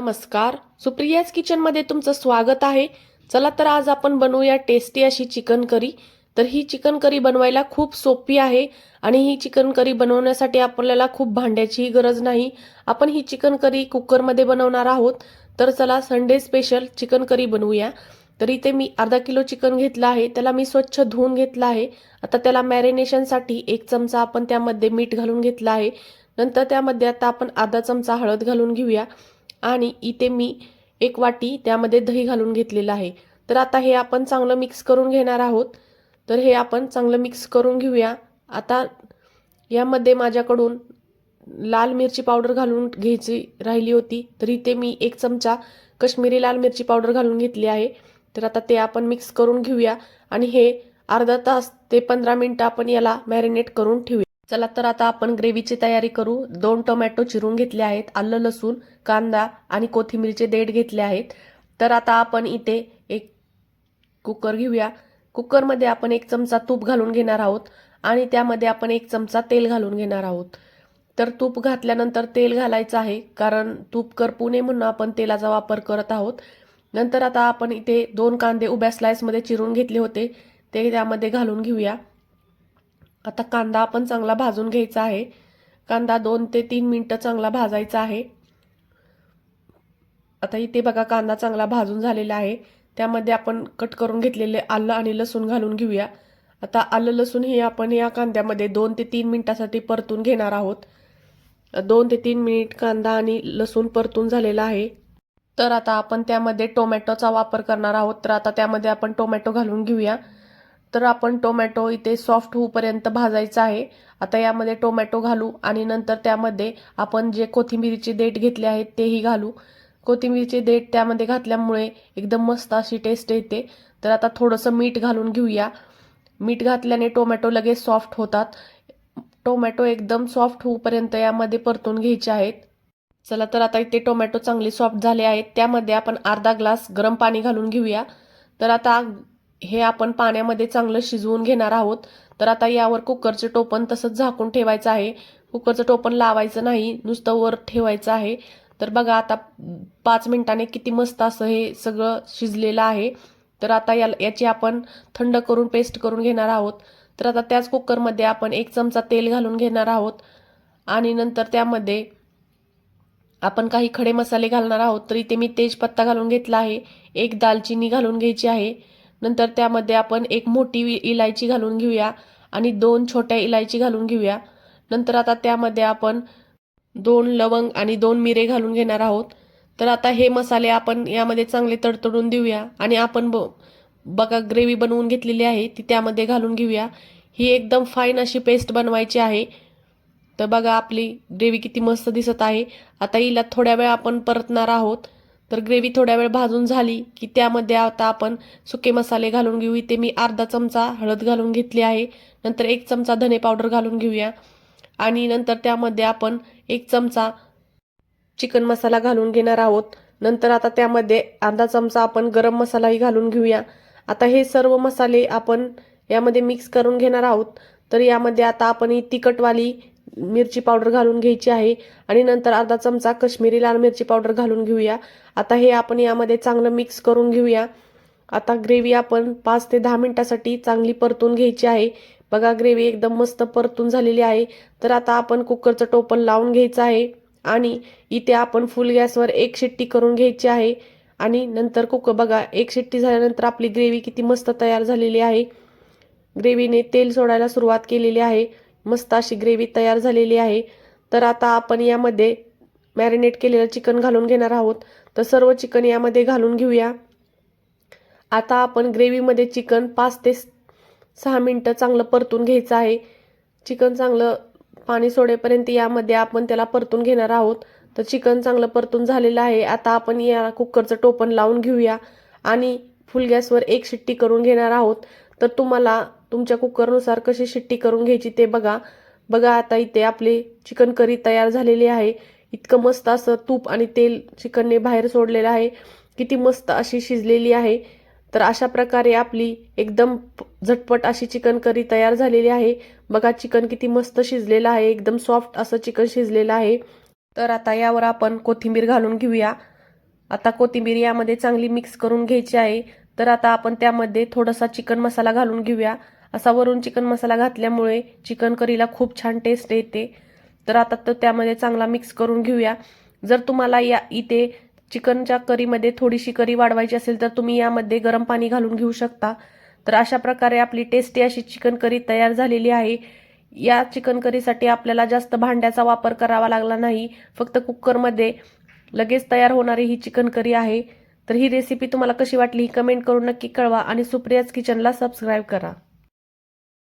नमस्कार, सुप्रियाज किचनमध्ये तुमचं स्वागत आहे. चला तर आज आपण बनवूया टेस्टी अशी चिकन करी. तर ही चिकन करी बनवायला खूप सोपी आहे आणि ही चिकन करी बनवण्यासाठी आपल्याला खूप भांड्याचीही गरज नाही. आपण ही चिकन करी कुकरमध्ये बनवणार आहोत. तर चला संडे स्पेशल चिकन करी बनवूया. तर इथे मी अर्धा किलो चिकन घेतलं आहे. त्याला मी स्वच्छ धुवून घेतलं आहे. आता त्याला मॅरिनेशनसाठी 1 चमचा आपण त्यामध्ये मीठ घालून घेतलं आहे. नंतर त्यामध्ये आता आपण अर्धा चमचा हळद घालून घेऊया आणि इथे मी 1 वाटी त्यामध्ये दही घालून घेतलेलं आहे. तर आता हे आपण चांगलं मिक्स करून घेणार आहोत. तर हे आपण चांगलं मिक्स करून घेऊया. आता यामध्ये माझ्याकडून लाल मिरची पावडर घालून घ्यायची राहिली होती. तर इथे मी 1 चमचा काश्मीरी लाल मिरची पावडर घालून घेतली आहे. तर आता ते आपण मिक्स करून घेऊया आणि हे अर्धा तास ते 15 मिनिटं आपण याला मॅरिनेट करून ठेवूया. चला तर आता आपण ग्रेव्हीची तयारी करू. 2 टोमॅटो चिरून घेतले आहेत, आलं लसूण, कांदा आणि कोथिंबीरचे देठ घेतले आहेत. तर आता आपण इथे एक कुकर घेऊया. कुकरमध्ये आपण 1 चमचा तूप घालून घेणार आहोत आणि त्यामध्ये आपण 1 चमचा तेल घालून घेणार आहोत. तर तूप घातल्यानंतर तेल घालायचं आहे, कारण तूप करपू नये म्हणून आपण तेलाचा वापर करत आहोत. नंतर आता आपण इथे 2 कांदे उभ्या स्लाइसमध्ये चिरून घेतले होते, ते त्यामध्ये घालून घेऊया. आता कांदा आपण चांगला भाजून घ्यायचा आहे. कांदा 2 ते 3 मिनिटं चांगला भाजायचा आहे. आता इथे बघा कांदा चांगला भाजून झालेला आहे. त्यामध्ये आपण कट करून घेतलेले आलं आणि लसूण घालून घेऊया. आता आलं लसूण हे आपण या कांद्यामध्ये 2 ते 3 मिनिटासाठी परतून घेणार आहोत. 2 ते 3 मिनिट कांदा आणि लसूण परतून झालेला आहे. तर आता आपण त्यामध्ये टोमॅटोचा वापर करणार आहोत. तर आता त्यामध्ये आपण टोमॅटो घालून घेऊया. तर आपण टोमॅटो इथे सॉफ्ट होऊपर्यंत भाजायचा आहे. आता यामध्ये टोमॅटो घालू आणि नंतर त्यामध्ये आपण जे कोथिंबीरचे देठ घेतले आहेत तेही घालू. कोथिंबीरचे देठ त्यामध्ये घातल्यामुळे एकदम मस्त अशी टेस्ट येते. तर आता थोडंसं मीठ घालून घेऊया. मीठ घातल्याने टोमॅटो लगेच सॉफ्ट होतात. टोमॅटो एकदम सॉफ्ट होऊपर्यंत यामध्ये परतून घ्यायचे आहेत. चला तर आता इथे टोमॅटो चांगले सॉफ्ट झाले आहेत. त्यामध्ये आपण अर्धा ग्लास गरम पाणी घालून घेऊया. तर आता हे आपण पाण्यामध्ये चांगलं शिजवून घेणार आहोत. तर आता यावर कुकरचे टोपण तसंच झाकून ठेवायचं आहे. कुकरचं टोपण लावायचं नाही, नुसतं वर ठेवायचं आहे. तर बघा आता 5 मिनिटांनी किती मस्त असं हे सगळं शिजलेलं आहे. तर आता याची आपण थंड करून पेस्ट करून घेणार आहोत. तर आता त्याच कुकरमध्ये आपण 1 चमचा तेल घालून घेणार आहोत आणि नंतर त्यामध्ये आपण काही खडे मसाले घालणार आहोत. तर इथे मी तेजपत्ता घालून घेतला आहे, 1 दालचिनी घालून घ्यायची आहे. नंतर त्यामध्ये आपण 1 मोठी इलायची घालून घेऊया आणि 2 छोट्या इलायची घालून घेऊया. नंतर आता त्यामध्ये आपण 2 लवंग आणि 2 मिरे घालून घेणार आहोत. तर आता हे मसाले आपण यामध्ये चांगले तडतडून देऊया आणि आपण बघा ग्रेव्ही बनवून घेतलेली आहे ती त्यामध्ये घालून घेऊया. ही एकदम फाईन अशी पेस्ट बनवायची आहे. तर बघा आपली ग्रेव्ही किती मस्त दिसत आहे. आता हिला थोड्या वेळ आपण परतणार आहोत. तर ग्रेव्ही थोड्या वेळ भाजून झाली की त्यामध्ये आता आपण सुके मसाले घालून घेऊ. इथे मी अर्धा चमचा हळद घालून घेतली आहे. नंतर 1 चमचा धने पावडर घालून घेऊया आणि नंतर त्यामध्ये आपण 1 चमचा चिकन मसाला घालून घेणार आहोत. नंतर आता त्यामध्ये अर्धा चमचा आपण गरम मसालाही घालून घेऊया. आता हे सर्व मसाले आपण यामध्ये मिक्स करून घेणार आहोत. तर यामध्ये आता आपण ही तिखटवाली मिरची पावडर घालून घ्यायची आहे आणि नंतर अर्धा चमचा काश्मीरी लाल मिरची पावडर घालून घेऊया. आता हे आपण यामध्ये चांगलं मिक्स करून घेऊया. आता ग्रेव्ही आपण 5 ते 10 मिनिटासाठी चांगली परतून घ्यायची आहे. बघा ग्रेव्ही एकदम मस्त परतून झालेली आहे. तर आता आपण कुकरचं टोपण लावून घ्यायचं आहे आणि इथे आपण फुल गॅसवर 1 शिट्टी करून घ्यायची आहे आणि नंतर कुकर बघा 1 शिट्टी झाल्यानंतर आपली ग्रेव्ही किती मस्त तयार झालेली आहे. ग्रेव्हीने तेल सोडायला सुरुवात केलेली आहे. मस्त अशी ग्रेव्ही तयार झालेली आहे. तर आता आपण यामध्ये मॅरिनेट केलेलं चिकन घालून घेणार आहोत. तर सर्व चिकन यामध्ये घालून घेऊया. आता आपण ग्रेव्हीमध्ये चिकन 5 ते 6 मिनिटं चांगलं परतून घ्यायचं आहे. चिकन चांगलं पाणी सोडेपर्यंत यामध्ये आपण त्याला परतून घेणार आहोत. तर चिकन चांगलं परतून झालेलं आहे. आता आपण या कुकरचं टोपण लावून घेऊया आणि फुल गॅसवर 1 शिट्टी करून घेणार आहोत. तर तुम्हाला तुमच्या कुकरनुसार कशी शिट्टी करून घ्यायची ते बघा. बघा आता इथे आपली चिकन करी तयार झालेली आहे. इतकं मस्त असं तूप आणि तेल चिकनने बाहेर सोडलेलं आहे. किती मस्त अशी शिजलेली आहे. तर अशा प्रकारे आपली एकदम झटपट अशी चिकन करी तयार झालेली आहे. बघा चिकन किती मस्त शिजलेलं आहे. एकदम सॉफ्ट असं चिकन शिजलेलं आहे. तर आता यावर आपण कोथिंबीर घालून घेऊया. आता कोथिंबीर यामध्ये चांगली मिक्स करून घ्यायची आहे. तर आता आपण त्यामध्ये थोडासा चिकन मसाला घालून घेऊया. असा वरून चिकन मसाला घातल्यामुळे चिकन करीला खूप छान टेस्ट येते. तर आता तो त्यामध्ये चांगला मिक्स करून घेऊया. जर तुम्हाला इथे चिकनच्या करीमध्ये थोडीशी करी वाढवायची असेल तर तुम्ही यामध्ये गरम पाणी घालून घेऊ शकता. तर अशा प्रकारे आपली टेस्टी अशी चिकन करी तयार झालेली आहे. या चिकन करीसाठी आपल्याला जास्त भांड्याचा वापर करावा लागला नाही. फक्त कुकरमध्ये लगेच तयार होणारी ही चिकन करी आहे. तर ही रेसिपी तुम्हाला कशी वाटली ही कमेंट करून नक्की कळवा आणि सुप्रियाज किचनला सबस्क्राईब करा.